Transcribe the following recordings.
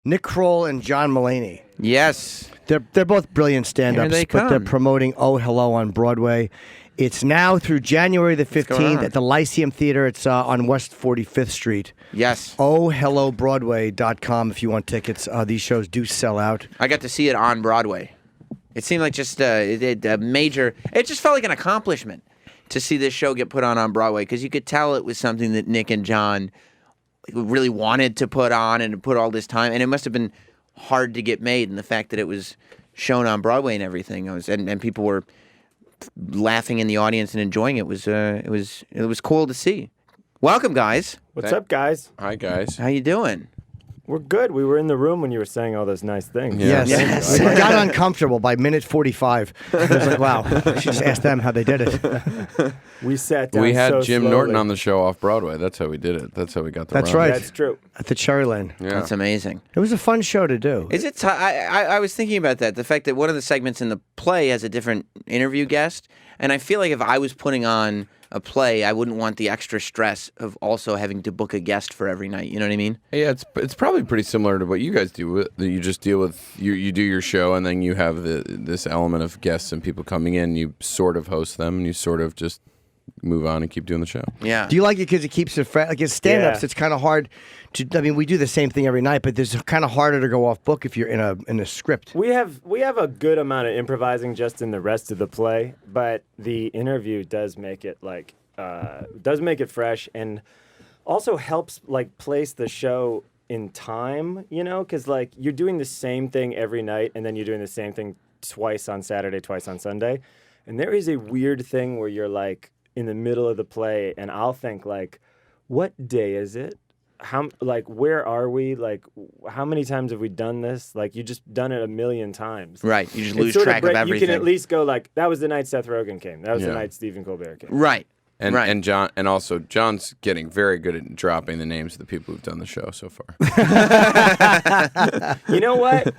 Nick Kroll and John Mulaney. Yes. They're both brilliant stand-ups, Here they but they're come. promoting Oh Hello on Broadway. It's now through January the 15th at the Lyceum Theater. It's on West 45th Street. Yes. ohhellobroadway.com if you want tickets. These shows do sell out. I got to see it on Broadway. It seemed like just a major... It just felt like an accomplishment to see this show get put on Broadway, because you could tell it was something that Nick and John really wanted to put on and to put all this time. And it must have been hard to get made, and the fact that it was shown on Broadway and everything, and people were laughing in the audience and enjoying it was cool to see. Welcome, guys. What's up, guys? Hi, guys. How you doing? We're good. We were in the room when you were saying all those nice things. Yeah. Yes. It got uncomfortable by minute 45. It was like, wow, I should just ask them how they did it. We sat down. We had so Jim slowly. Norton on the show off Broadway. That's how we did it. That's how we got the That's run. right. That's true. At the Cherry Lane. Yeah. That's amazing. It was a fun show to do. Is it? I was thinking about that. The fact that one of the segments in the play has a different interview guest, and I feel like if I was putting on a play, I wouldn't want the extra stress of also having to book a guest for every night. You know what I mean? Yeah, it's probably pretty similar to what you guys do. You just deal with you do your show, and then you have this element of guests and people coming in. You sort of host them, and you sort of just move on and keep doing the show. Yeah. Do you like it because it keeps it fresh? Like as stand-ups, Yeah. it's kind of hard to. I mean, we do the same thing every night, but it's kind of harder to go off book if you're in a script. We have a good amount of improvising just in the rest of the play, but the interview does make it fresh, and also helps like place the show in time. You know, because like you're doing the same thing every night, and then you're doing the same thing twice on Saturday, twice on Sunday, and there is a weird thing where you're like in the middle of the play, and I'll think like, what day is it? Where are we? Like, how many times have we done this? Like, you just done it a million times. Right. You just It's lose sort track of everything. You can at least go like, that was the night Seth Rogen came. That was the Yeah. night Stephen Colbert came. Right. And right. and John and also John's getting very good at dropping the names of the people who've done the show so far. You know what?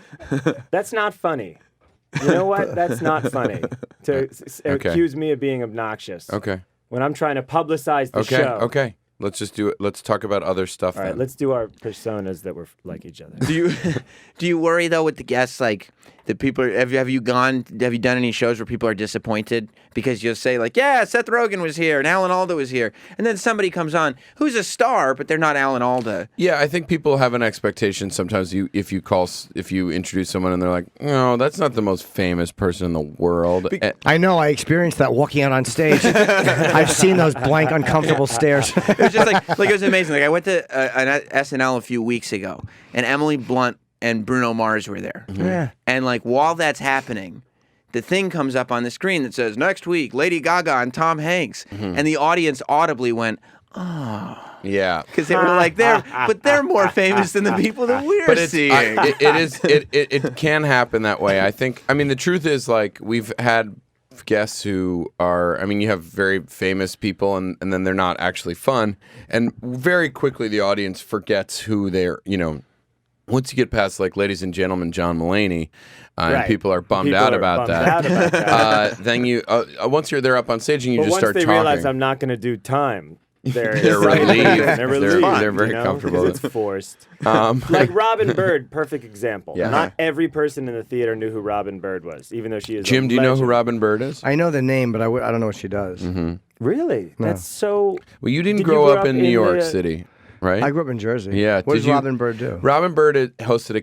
That's not funny. You know what? That's not funny to accuse me of being obnoxious. Okay. When I'm trying to publicize the Okay. show. Okay. Let's just do it. Let's talk about other stuff. All right, then. let's do our personas that were like each other. Do you worry though with the guests, like that people have you done any shows where people are disappointed because you'll say like, yeah, Seth Rogen was here and Alan Alda was here, and then somebody comes on who's a star but they're not Alan Alda. Yeah, I think people have an expectation sometimes. If you introduce someone and they're like, no, that's not the most famous person in the world. I know. I experienced that walking out on stage. I've seen those blank, uncomfortable stares. It was just like it was amazing. Like I went to an SNL a few weeks ago, and Emily Blunt and Bruno Mars were there. Yeah. And like while that's happening, the thing comes up on the screen that says next week Lady Gaga and Tom Hanks, and the audience audibly went, Yeah. because they were like they're more famous than the people that we're But seeing. it can happen that way. I think. I mean, the truth is, like, we've had guests who are. I mean, you have very famous people, and then they're not actually fun, and very quickly the audience forgets who they're. You know, once you get past like, ladies and gentlemen, John Mulaney, and Right. people are bummed People out are about bummed that. out about that. Then you once you're there up on stage and you But just once start they talking. realize I'm not going to do time, they're relieved. They're relieved. They're very you know, comfortable. 'cause it's forced. Um, Like Robin Bird, perfect example. Yeah. Not every person in the theater knew who Robin Bird was, even though she is. Jim, a do you know who legend. Robin Bird is? I know the name, but I don't know what she does. Really? No. That's so. Well, you didn't Did grow grow up in New in York the- City, right? I grew up in Jersey. Yeah. What did does you- Robin Bird do? Robin Bird hosted a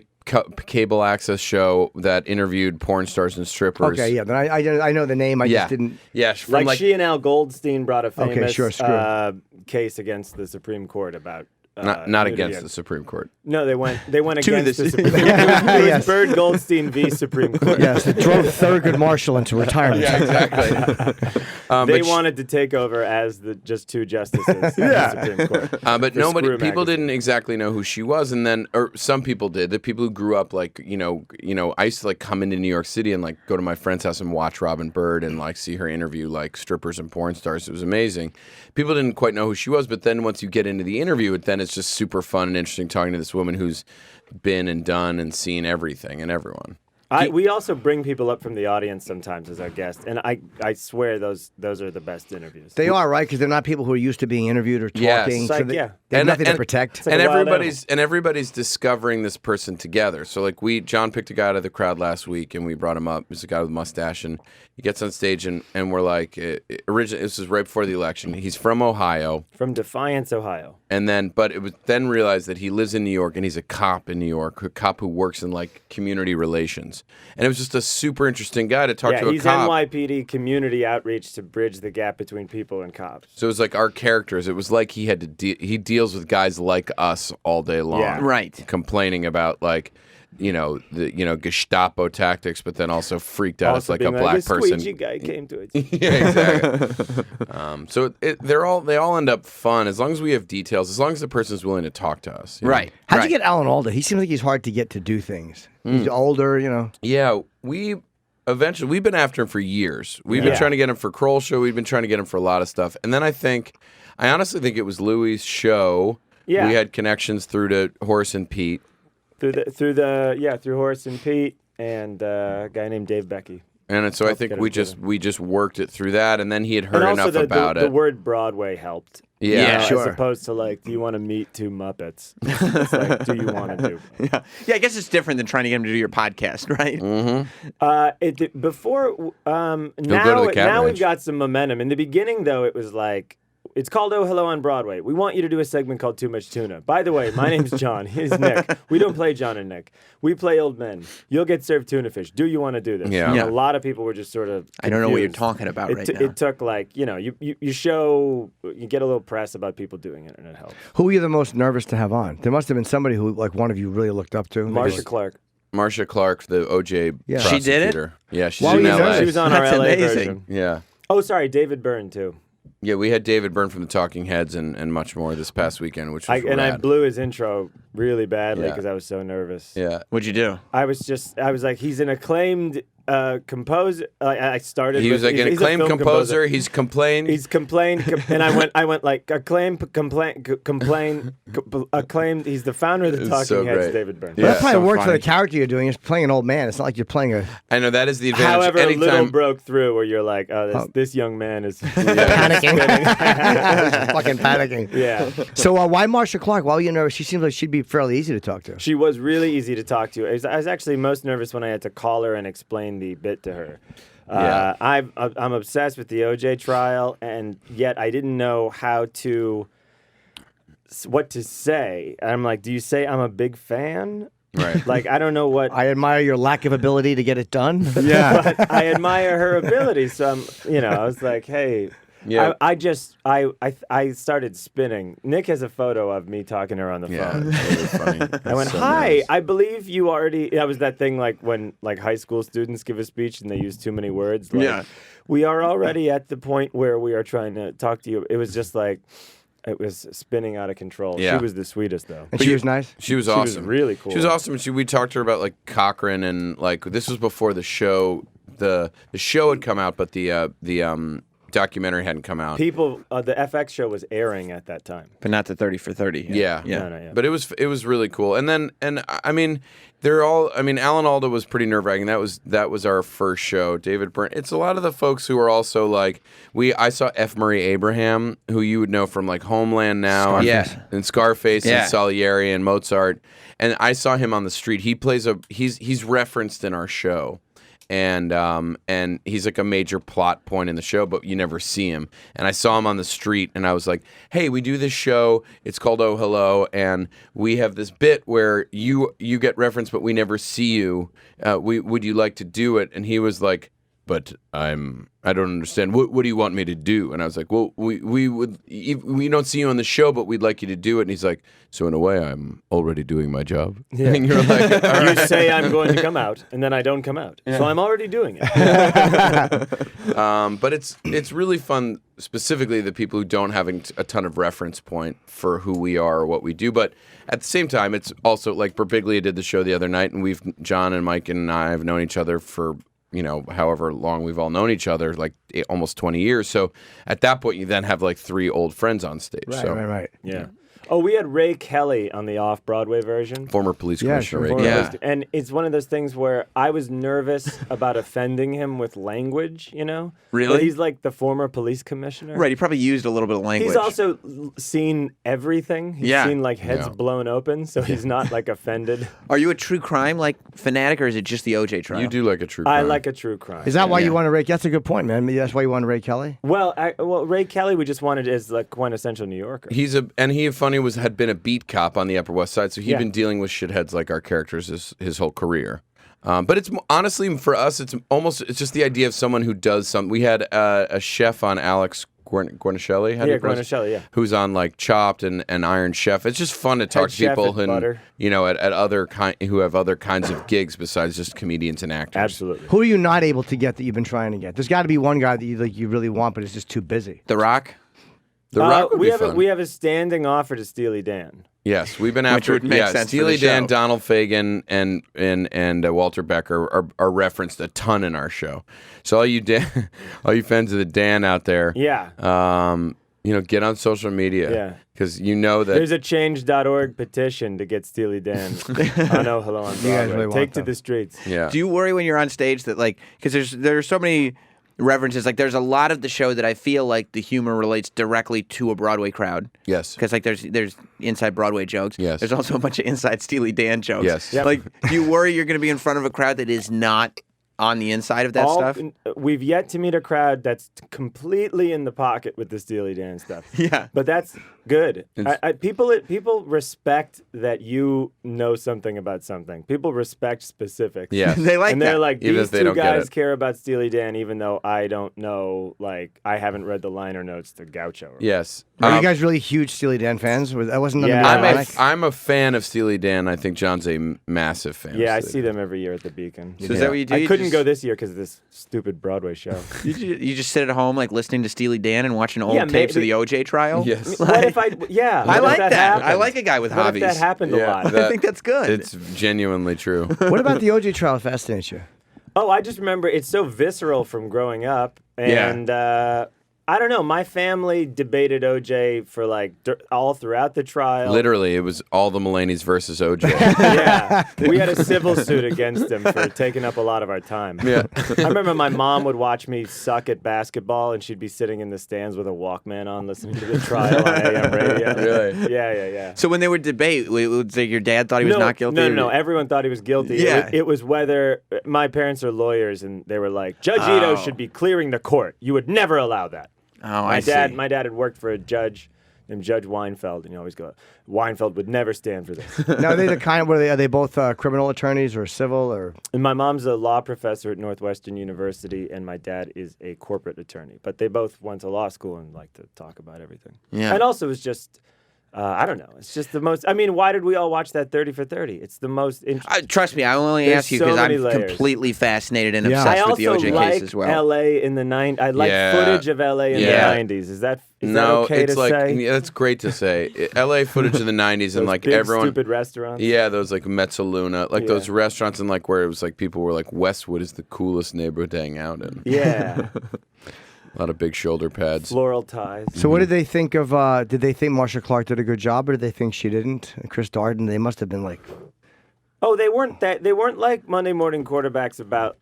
cable access show that interviewed porn stars and strippers. Okay, yeah. Then I know the name. I Yeah. just didn't. Yeah, from Like, like she and Al Goldstein brought a famous sure, screw. case against the Supreme Court about. not nudity. against the Supreme Court. No, they went against the the Supreme Supreme Court. It was Yes. Bird Goldstein v. Supreme Court. Yes, it drove Thurgood Marshall into retirement. Exactly. They wanted to take over as just two justices in the Supreme Court. But For nobody, Screw people magazine. didn't exactly know who she was, and then, or some people did. The people who grew up, like, you know, I used to like come into New York City and like go to my friend's house and watch Robin Bird and like see her interview like strippers and porn stars. It was amazing. People didn't quite know who she was, but then once you get into the interview, then it's just super fun and interesting talking to this woman who's been and done and seen everything and everyone. We also bring people up from the audience sometimes as our guests, and I swear those are the best interviews. They are, right? Because they're not people who are used to being interviewed or talking. Yes. It's like, they yeah. have nothing to protect. like and a wild everybody's discovering this person together. So like John picked a guy out of the crowd last week, and we brought him up. He's a guy with a mustache, and he gets on stage, and we're like, originally this was right before the election. He's from Ohio, From Defiance, Ohio. but it was then realized that he lives in New York, and he's a cop in New York, a cop who works in like community relations, and it was just a super interesting guy to talk to a He's cop. NYPD community outreach to bridge the gap between people and cops. So it was like our characters. It was like he had to he deals with guys like us all day long, Yeah. Right. complaining about like the Gestapo tactics, but then also freaked out as Also like a being black a person. squeegee guy came to it. Yeah, exactly. So they all end up fun as long as we have details, as long as the person's willing to talk to us. you know? Right. How'd right. you get Alan Alda? He seems like he's hard to get to do things. He's older, Yeah, we've been after him for years. We've been Yeah. trying to get him for Kroll show. We've been trying to get him for a lot of stuff. And then I honestly think it was Louis' show. Yeah. We had connections through to Horace and Pete. through Horace and Pete and a guy named Dave Becky. And so I think get we him just worked it through that, and then he had heard And also enough about the it. word Broadway helped. Yeah, sure. As opposed to like, do you want to meet two Muppets? It's like, do you want to do? Yeah, I guess it's different than trying to get him to do your podcast, right? Cat Now Ranch. we've got some momentum. In the beginning, though, it was like, it's called Oh Hello on Broadway. We want you to do a segment called Too Much Tuna. By the way, my name's John. He's Nick. We don't play John and Nick. We play old men. You'll get served tuna fish. Do you want to do this? Yeah. And Yeah. a lot of people were just sort of I don't know what you're confused. talking about right now. It took like, you show, you get a little press about people doing it, and it helps. Who were you the most nervous to have on? There must have been somebody who, like, one of you really looked up to. Marcia Clark. Marcia Clark, the OJ Yeah. She did it? prosecutor. Yeah, she's While in you was LA. there, She was on our That's LA amazing. version. Yeah. Oh, sorry, David Byrne, too. Yeah, we had David Byrne from the Talking Heads and much more this past weekend, which was I rad. blew his intro really badly Yeah. because I was so nervous. Yeah. What'd you do? I was like, he's an acclaimed composer. I started. He was with, like an he's a acclaimed film composer. He's complained. He's complained, and I went like acclaimed. He's the founder of the It's Talking so Heads, great. David Byrne. Well, that Yeah. probably So worked for funny. the character you're doing. It's playing an old man. It's not like you're playing a I know that is the advantage. However, a little Anytime, broke through where you're like, this young man is panicking. Fucking panicking. yeah. So why Marcia Clark? Why were you nervous? She seems like she'd be fairly easy to talk to. She was really easy to talk to. I was actually most nervous when I had to call her and explain the bit to her. Yeah. I'm obsessed with the OJ trial, and yet I didn't know what to say. And I'm like, do you say I'm a big fan? Right. Like, I don't know what. I admire your lack of ability to get it done. But I admire her ability. So I was like, hey. Yeah. I started spinning. Nick has a photo of me talking to her on the Yeah, phone. it's really funny. I went, So hi, nervous. I believe you already. That was that thing like when like high school students give a speech and they use too many words. Like, Yeah. we are already at the point where we are trying to talk to you. It was just like, it was spinning out of control. Yeah. She was the sweetest though. And she was nice. She was She was awesome. really cool. She was awesome. And we talked to her about like Cochran and like this was before the show. The show had come out, but the documentary hadn't come out. People, the FX show was airing at that time. But not the 30 for 30. Yeah. Yeah. No. But it was really cool. And I mean, Alan Alda was pretty nerve-wracking. That was our first show. David Byrne. It's a lot of the folks who are also like I saw F. Murray Abraham, who you would know from like Homeland now, and Scarface Yeah. and Salieri and Mozart. And I saw him on the street. He's referenced in our show. And he's like a major plot point in the show, but you never see him. And I saw him on the street, and I was like, "Hey, we do this show. It's called Oh Hello, and we have this bit where you get referenced, but we never see you. Would you like to do it?" And he was like, "But I don't understand. What do you want me to do?" And I was like, "Well, we don't see you on the show, but we'd like you to do it." And he's like, "So in a way, I'm already doing my job." Yeah. And you're like, "All You right." say I'm going to come out, and then I don't come out. So I'm already doing it. But it's really fun, specifically the people who don't have a ton of reference point for who we are or what we do. But at the same time, it's also like Birbiglia did the show the other night, and John and Mike and I have known each other for however long we've all known each other, like almost 20 years. So at that point, you then have like 3 old friends on stage. Right, so right. Yeah. Oh, we had Ray Kelly on the off-Broadway version. Former police Yeah, commissioner. sure. Ray Yeah. Kelly. And it's one of those things where I was nervous about offending him with language, you know? Really? But he's like the former police commissioner. Right, he probably used a little bit of language. He's also seen everything. He's Yeah. seen like heads Yeah. blown open, so he's not like offended. Are you a true crime like fanatic, or is it just the OJ trial? You do like a true crime. I like a true crime. Is that why Yeah. you want to Ray? That's a good point, man. Maybe that's why you want Ray Kelly. Well, Ray Kelly, we just wanted as like quintessential New Yorker. Had been a beat cop on the Upper West Side, so he'd Yeah. been dealing with shitheads like our characters his whole career. But it's honestly for us, it's just the idea of someone who does something. We had a chef on, Alex Guarnaschelli. Yeah, Guarnaschelli, yeah. Who's on like Chopped and Iron Chef. It's just fun to talk Head to chef people at Butter. at other who have other kinds of gigs besides just comedians and actors. Absolutely. Who are you not able to get that you've been trying to get? There's got to be one guy that you really want, but it's just too busy. The Rock? The Rock would we be have fun. we have a standing offer to Steely Dan. Yes, we've been Which after would make sense for Steely the Dan, show. Donald Fagen, and Walter Becker are referenced a ton in our show. So all you fans of the Dan out there, Yeah. get on social media, Yeah. because you know that There's a change.org petition to get Steely Dan on Oh Hello on Broadway. guys really want Take to them. the streets. yeah. Do you worry when you're on stage that because there's so many references, like there's a lot of the show that I feel like the humor relates directly to a Broadway crowd. Yes. Because like there's inside Broadway jokes. Yes. There's also a bunch of inside Steely Dan jokes. Yes. Yep. Like, do you worry you're going to be in front of a crowd that is not on the inside of that stuff? We've yet to meet a crowd that's completely in the pocket with the Steely Dan stuff. Yeah. But that's good. It's- People respect that you know something about something. People respect specifics. Yes. They like And they're that. like, Even these if they two don't get guys it. care about Steely Dan, even though I don't know, like, I haven't read the liner notes to Gaucho. Yes. Are you guys really huge Steely Dan fans? That wasn't Yeah. I'm a fan of Steely Dan. I think John's a massive fan. Yeah, I of Steely see Dan. them every year at the Beacon. So is that what you do? I You couldn't just- go this year because of this stupid Broadway show. You just sit at home like listening to Steely Dan and watching old Yeah, tapes of maybe- the OJ trial? Yes. What if I? Yeah, I what if like that. happened? I like a guy with What hobbies. if that happened a lot? I think that's good. It's genuinely true. What about the OJ trial fascinates you? Oh, I just remember it's so visceral from growing up, and I don't know. My family debated OJ for like all throughout the trial. Literally, it was all the Mulaney's versus OJ. Yeah, we had a civil suit against him for taking up a lot of our time. Yeah. I remember my mom would watch me suck at basketball, and she'd be sitting in the stands with a Walkman on, listening to the trial on AM radio. Really? Yeah. So when they would debate, it would say your dad thought he was not guilty? No. Everyone thought he was guilty. Yeah. It was whether my parents are lawyers, and they were like, Judge Ito should be clearing the court. You would never allow that. Oh, My I dad see. had worked for a judge named Judge Weinfeld, and you always go, Weinfeld would never stand for this. Now, are they the kind? What are they both criminal attorneys or civil or? And my mom's a law professor at Northwestern University, and my dad is a corporate attorney. But they both went to law school and like to talk about everything. Yeah. And also, it's just, I don't know. It's just the most. I mean, why did we all watch that 30 for 30? It's the most. Trust me, I only There's ask you so because many I'm layers. completely fascinated and Yeah. I obsessed with the also OJ like case as well. L.A. in the 90s. I like Yeah. footage of L.A. in Yeah. the 90s. Is that No, okay it's to like say? yeah, that's great to say. LA footage of the '90s and Those like big, everyone. stupid restaurants. Yeah, those like Mezzaluna, like Yeah. those restaurants and like where it was like people were like Westwood is the coolest neighborhood to hang out in. Yeah. A lot of big shoulder pads. Floral ties. So what did they think of? Did they think Marsha Clark did a good job, or did they think she didn't? Chris Darden, they must have been like, Oh, they weren't like Monday morning quarterbacks about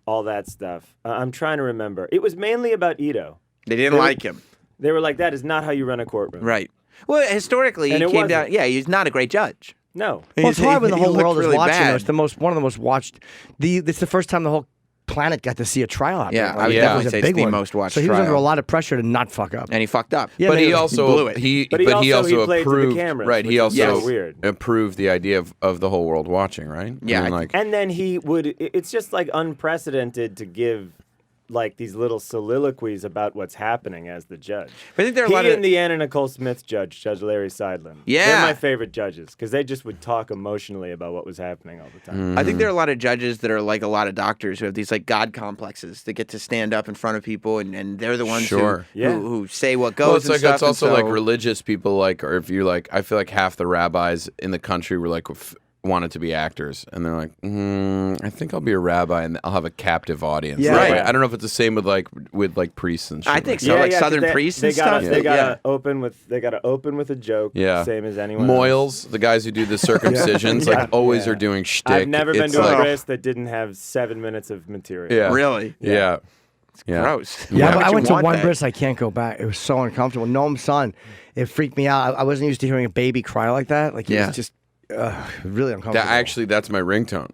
all that stuff. I'm trying to remember. It was mainly about Ito. They didn't like him. They were like, that is not how you run a courtroom. Right. Well, historically, And he it came wasn't. down. Yeah, he's not a great judge. No. well, it's hard when the He whole looked world is really watching. bad. It's the one of the most watched. It's the first time the whole planet got to see a trial happen. Yeah, I would Yeah. definitely It was say a it's big the one. most watched So he was under a trial. lot of pressure to not fuck up. And he fucked up. Yeah, But he he also blew it. he But he played to the approved cameras, right. He which is also so weird. approved the idea of the whole world watching. Right. Yeah, I mean, I like And then he would, it's just like unprecedented to give like these little soliloquies about what's happening as the judge. But I think there are a He lot of- and the Anna Nicole Smith judge, Judge Larry Seidlin. Yeah. They're my favorite judges because they just would talk emotionally about what was happening all the time. I think there are a lot of judges that are like a lot of doctors who have these like God complexes that get to stand up in front of people and they're the ones Sure. who say what goes. well, it's and like stuff, it's also and like so- religious people like, or if you like, I feel like half the rabbis in the country were like wanted to be actors, and they're like, I think I'll be a rabbi, and I'll have a captive audience. Yeah. That way. Right. I don't know if it's the same with priests and shit. I think like so, like 'cause Southern priests and stuff. They gotta Yeah. open with a joke. Yeah. Same as anyone. Moyles, the guys who do the circumcisions, like always are doing shtick. I've never been It's to a like- bris that didn't have 7 minutes of material. Yeah. Really? Yeah. Yeah. Gross. Yeah, Why but would I you went to want one that? bris. I can't go back. It was so uncomfortable. Noam's son, it freaked me out. I wasn't used to hearing a baby cry like that. Like it Yeah. was just really uncomfortable. That's my ringtone.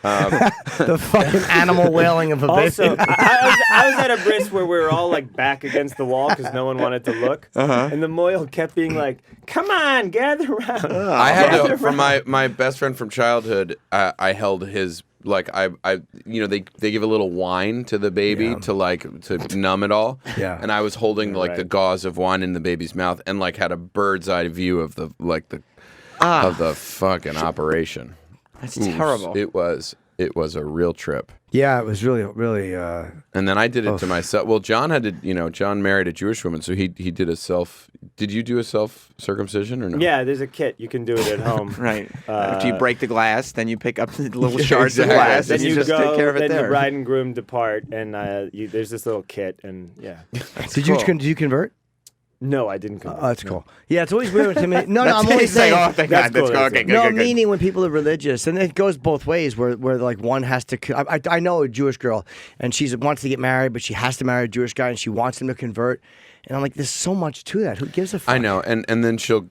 The fucking animal wailing of a Also, baby. I was at a bris where we were all like back against the wall because no one wanted to look, and the moil kept being like, "Come on, gather around." I had to, from my best friend from childhood. I held his they give a little wine to the baby to numb it all. Yeah. And I was holding like the gauze of wine in the baby's mouth and like had a bird's eye view of the fucking operation. That's terrible. It was a real trip. Yeah, it was really. And then I did it to myself. Well, John John married a Jewish woman, so he did a self. Did you do a self circumcision or no? Yeah, there's a kit. You can do it at home. Right. After you break the glass, then you pick up the little shards exactly. of glass Then and you you just go. take care of it Then there. the bride and groom depart, and there's this little kit, and yeah. Did you convert? No, I didn't come. Oh, that's cool. Yeah, it's always weird to me. No, I'm He's only saying, saying. oh, thank That's God, that's cool, cool. that's Okay, it. good, No, good, good. meaning when people are religious, and it goes both ways. Where like one has to. I know a Jewish girl, and she wants to get married, but she has to marry a Jewish guy, and she wants him to convert. And I'm like, there's so much to that. Who gives a fuck? I know, and then she'll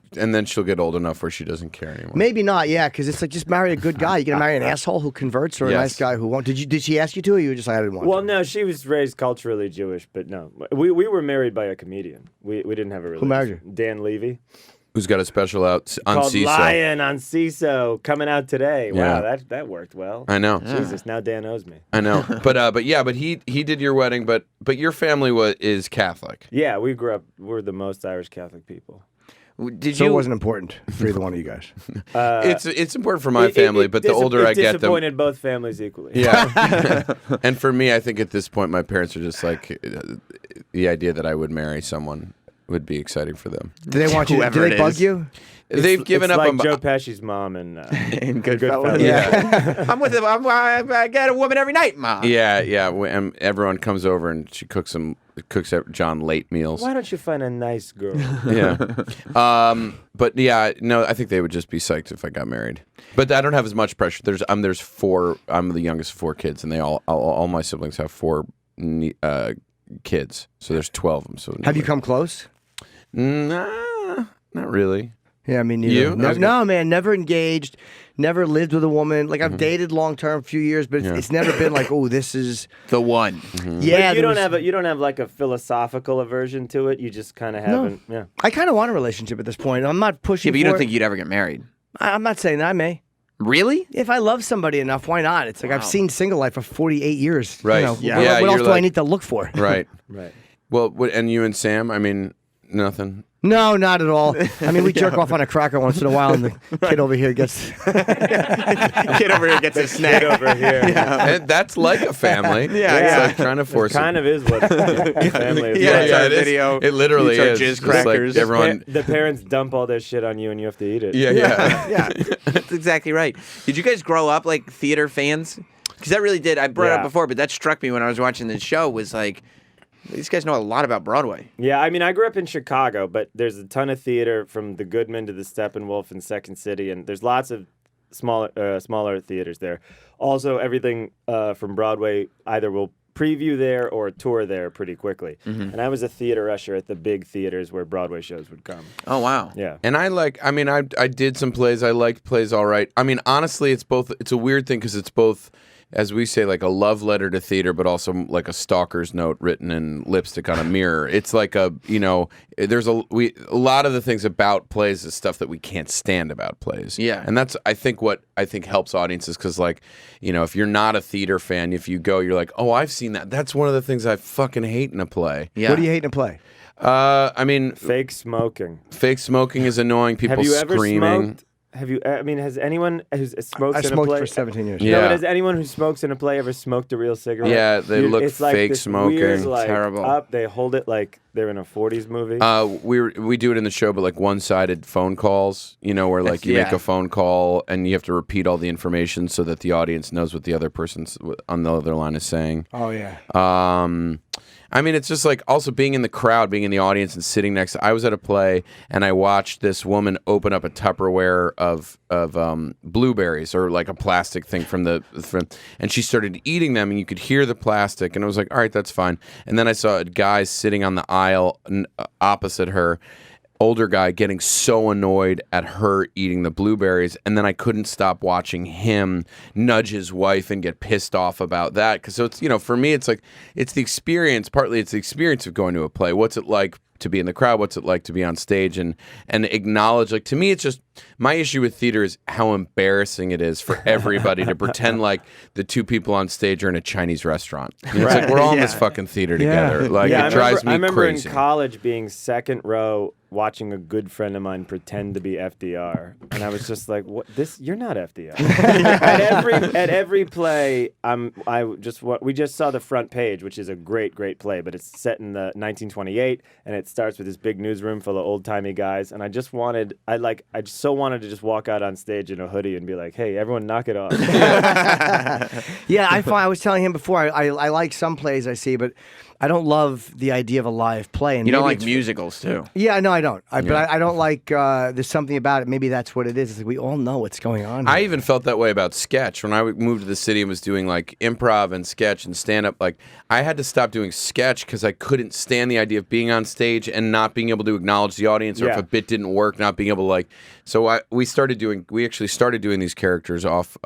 get old enough where she doesn't care anymore. Maybe not, yeah, because it's like just marry a good guy. You're gonna marry an asshole who converts, or a Yes. nice guy who won't. Did she ask you to, or you were just like, I didn't want Well, to? no, she was raised culturally Jewish, but no, we were married by a comedian. We didn't have a relationship. married you? Dan Levy. Who's got a special out on Called CISO? Lion on CISO coming out today. Yeah. Wow, that worked well. I know. Jesus, now Dan owes me. I know, but he did your wedding, but your family is Catholic. Yeah, we grew up. We're the most Irish Catholic people. Did So you? it wasn't important for either one of you guys. It's important for my family, but the older I get, the disappointed both families equally. yeah. And for me, I think at this point, my parents are just like the idea that I would marry someone would be exciting for them. Do they want you? Do Whoever they it bug is. you? They've given it's up like on Joe Pesci's mom and In Goodfellas. Goodfellas. Yeah. I'm with him. I get a woman every night, Mom. Yeah. And everyone comes over and she cooks John late meals. Why don't you find a nice girl? Yeah. But yeah, no, I think they would just be psyched if I got married. But I don't have as much pressure. There's four. I'm the youngest of 4 kids, and all my siblings have 4 kids. So there's 12 of them. So Have you come close? Nah, not really. Yeah, I mean, You? No, man, never engaged, never lived with a woman. Like I've dated long term, a few years, but it's never been like, oh, this is. The one. Yeah, But you there don't have like a philosophical aversion to it. You just kind of haven't. Yeah. I kind of want a relationship at this point. I'm not pushing. Yeah, but you for don't it. think you'd ever get married? I'm not saying that I may. Really? If I love somebody enough, why not? It's like I've seen single life for 48 years. Right. You know, Yeah. What, Yeah, what else you're do I like- need to look for? Right. Right. Well, and you and Sam? I mean, nothing. No, not at all. I mean, we jerk off on a cracker once in a while, and the kid over here gets. Kid over here gets a snack. Over here. And that's like a family. Yeah, It's yeah. like trying to force Kind of is what family is. Yeah, like. yeah, it is. video. It literally You is. charge jizz It's like crackers. everyone. The parents dump all their shit on you, and you have to eat it. Yeah. Yeah, that's exactly right. Did you guys grow up like theater fans? Because that really did. I brought it up Yeah. before, but that struck me when I was watching the show. Was like, these guys know a lot about Broadway. Yeah, I mean, I grew up in Chicago, but there's a ton of theater from the Goodman to the Steppenwolf and Second City, and there's lots of smaller theaters there. Also, everything from Broadway either will preview there or tour there pretty quickly. And I was a theater usher at the big theaters where Broadway shows would come. Oh wow. Yeah. And I did some plays. I liked plays all right. I mean, honestly, it's a weird thing because it's both, as we say, like a love letter to theater, but also like a stalker's note written in lipstick on a mirror. It's like there's a lot of the things about plays is stuff that we can't stand about plays. Yeah. And that's, I think, what I think helps audiences because, like, if you're not a theater fan, if you go, you're like, oh, I've seen that. That's one of the things I fucking hate in a play. Yeah. What do you hate in a play? I mean, Fake smoking. fake smoking is annoying. People Have you ever screaming. smoked? have you? I mean, has anyone who's smokes I in a smoked play for 17 years. Yeah. No, but has anyone who smokes in a play ever smoked a real cigarette? Yeah, they look it's like fake this smoking. Weird, like, Terrible. Up, they hold it like they're in a 40s movie. We do it in the show, but like one-sided phone calls, where like you make a phone call and you have to repeat all the information so that the audience knows what the other person's on the other line is saying. Oh yeah. I mean, it's just like also being in the crowd, being in the audience and sitting next to... I was at a play and I watched this woman open up a Tupperware of blueberries or like a plastic thing and she started eating them and you could hear the plastic and I was like, all right, that's fine. And then I saw a guy sitting on the aisle opposite her, older guy, getting so annoyed at her eating the blueberries, and then I couldn't stop watching him nudge his wife and get pissed off about that. Because so it's for me, it's like it's the experience. Partly, it's the experience of going to a play. What's it like to be in the crowd? What's it like to be on stage and acknowledge? Like to me, it's just my issue with theater is how embarrassing it is for everybody to pretend like the two people on stage are in a Chinese restaurant. It's like we're all in this fucking theater together. Like it drives me I remember crazy. in college being second row watching a good friend of mine pretend to be FDR, and I was just like, "What? You're not FDR." at every play, we just saw the front page, which is a great play, but it's set in the 1928, and it starts with this big newsroom full of old timey guys, and I just wanted to just walk out on stage in a hoodie and be like, "Hey, everyone, knock it off." Yeah, I was telling him before. I like some plays I see, but I don't love the idea of a live play. And you don't like musicals too. Yeah, no, I don't. But I don't like. There's something about it. Maybe that's what it is. It's like we all know what's going on here. I even felt that way about sketch when I moved to the city and was doing like improv and sketch and stand up. Like I had to stop doing sketch because I couldn't stand the idea of being on stage and not being able to acknowledge the audience, or if a bit didn't work, not being able to like. So we actually started doing these characters off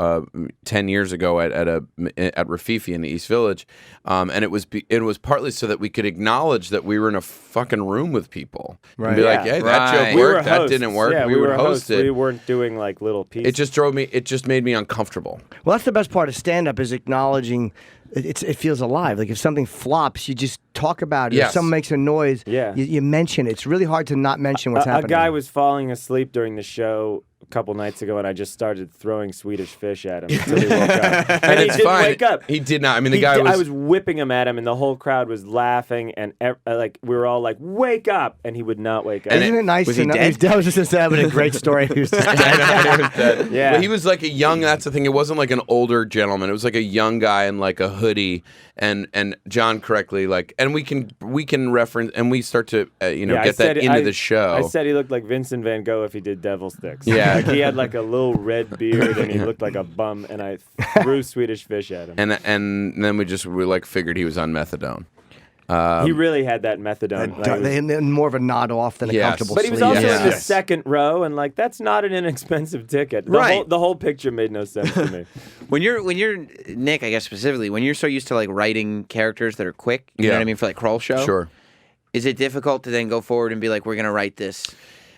10 years ago at Rafifi in the East Village, and it was partly so that we could acknowledge that we were in a fucking room with people and be like, hey, that joke worked, that didn't work. Yeah, we would host it. We weren't doing like little pieces. It just made me uncomfortable. Well, that's the best part of stand-up is acknowledging it feels alive. Like if something flops, you just talk about it. Yes. If someone makes a noise, you mention it. It's really hard to not mention what's happening. A guy was falling asleep during the show a couple nights ago, and I just started throwing Swedish fish at him until he woke up. And he didn't wake up. He did not. I mean, the guy was... I was whipping him at him, and the whole crowd was laughing, and we were all like, "Wake up!" And he would not wake up. Isn't it nice was to he know? dead? I was just saying, a great story. He was dead. I know, he was dead. Yeah. But he was like a young... That's the thing. It wasn't like an older gentleman. It was like a young guy in like a hoodie. And John correctly and we can reference and we start to get that into the show. I said he looked like Vincent Van Gogh if he did devil sticks. Yeah. Like he had like a little red beard and he looked like a bum, and I threw Swedish fish at him. And then we figured he was on methadone. He really had that methadone. More of a nod off than a comfortable But he was sleep. also in the second row, and like that's not an inexpensive ticket. The whole picture made no sense to me. When you're Nick, I guess specifically, when you're so used to like writing characters that are quick, you know what I mean, for like Kroll show. Sure. Is it difficult to then go forward and be like, we're gonna write this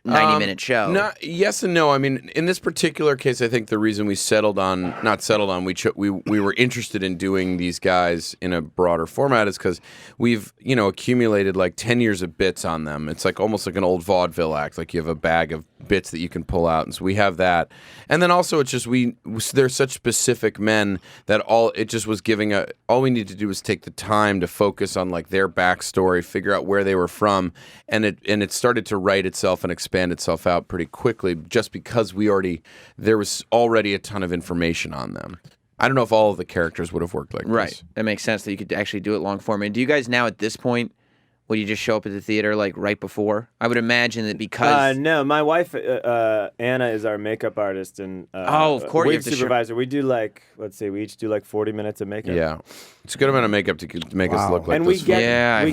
90-minute show? Yes and no. I mean, in this particular case, I think the reason we we were interested in doing these guys in a broader format is because we've, accumulated like 10 years of bits on them. It's like almost like an old vaudeville act. Like you have a bag of bits that you can pull out. And so we have that. And then also it's just, they're such specific men that all we need to do is take the time to focus on like their backstory, figure out where they were from. And it started to write itself and expand itself out pretty quickly just because there was already a ton of information on them. I don't know if all of the characters would have worked like this. That makes sense that you could actually do it long form. And do you guys now at this point, will you just show up at the theater like right before? I would imagine that because... No, my wife, Anna, is our makeup artist and of course, wig supervisor. We do we each do like 40 minutes of makeup. Yeah. It's a good amount of makeup to make us look like and this. we get there,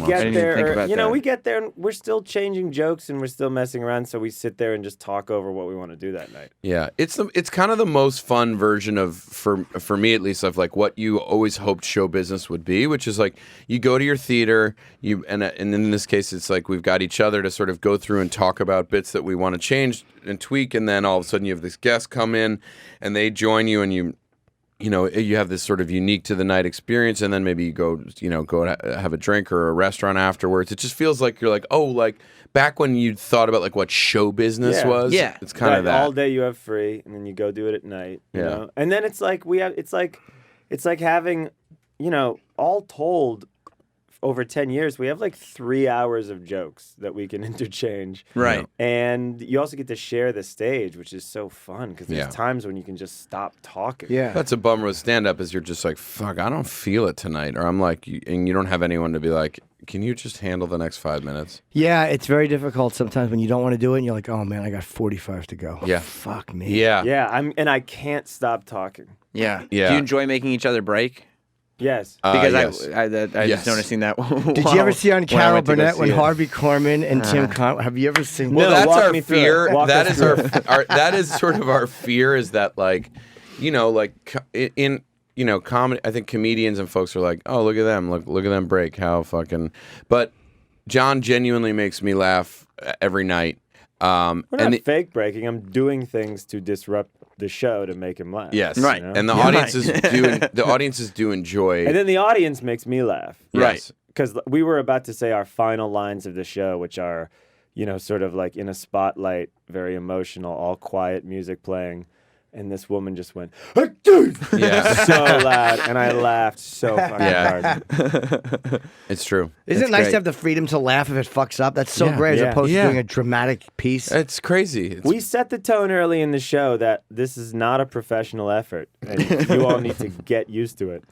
we get there and we're still changing jokes and we're still messing around, so we sit there and just talk over what we want to do that night. Yeah, it's kind of the most fun version of, for me at least, of like what you always hoped show business would be, which is like you go to your theater, and in this case it's like we've got each other to sort of go through and talk about bits that we want to change and tweak, and then all of a sudden you have this guest come in and they join you and you you have this sort of unique to the night experience, and then maybe you go have a drink or a restaurant afterwards. It just feels like you're like, oh, like back when you thought about like what show business was. Yeah. It's kind of that. All day you have free, and then you go do it at night. You Yeah. know? And then it's like it's like having, all told, over 10 years, we have like 3 hours of jokes that we can interchange. Right. And you also get to share the stage, which is so fun because there's Yeah. times when you can just stop talking. Yeah. That's a bummer with stand-up is you're just like, fuck, I don't feel it tonight. Or I'm like, and you don't have anyone to be like, can you just handle the next 5 minutes? Yeah, it's very difficult sometimes when you don't want to do it and you're like, oh man, I got 45 to go. Yeah. Fuck me. Yeah. Yeah, I can't stop talking. Yeah. Yeah. Do you enjoy making each other break? Yes. Because yes. I Yes. just noticing that. Did you ever see on Carol Burnett when Harvey? Harvey Korman and Tim Conway? Have you ever seen? Well, No, that's walk our me through it. fear. Walk That us is through our that is sort of our fear is that like, in comedy. I think comedians and folks are like, oh, look at them, look at them break, how fucking. But John genuinely makes me laugh every night. We're and not fake breaking. I'm doing things to disrupt the show to make him laugh. yes, Right. and the audiences do enjoy. And then the audience makes me laugh. Yes. Because we were about to say our final lines of the show, which are, sort of like in a spotlight, very emotional, all quiet music playing. And this woman just went, Yeah. so loud. And I laughed so fucking Yeah. hard. It's true. Isn't it That's nice great. to have the freedom to laugh if it fucks up? That's so Yeah. great as Yeah. opposed Yeah. to doing a dramatic piece. It's crazy. We set the tone early in the show that this is not a professional effort. And you all need to get used to it.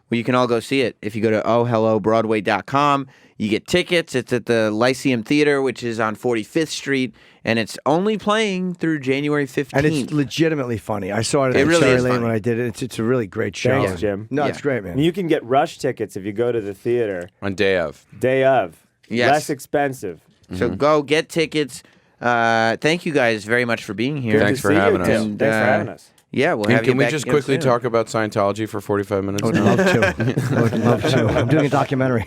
Well, you can all go see it. If you go to ohhellobroadway.com, you get tickets. It's at the Lyceum Theater, which is on 45th Street, and it's only playing through January 15th. And it's legitimately funny. I saw it It at really Cherry is Lane funny. when I did it. It's a really great show. Thanks, Jim. No, Yeah. it's great, man. And you can get rush tickets if you go to the theater On day of. day of. Yes. Less expensive. So go get tickets. Thank you guys very much for being here. Good Thanks to for see having you, us. Tim. And, Thanks for having us. Yeah, we'll And have you can we back just again quickly soon. talk about Scientology for 45 minutes? I would love to. I would love to. I'm doing a documentary.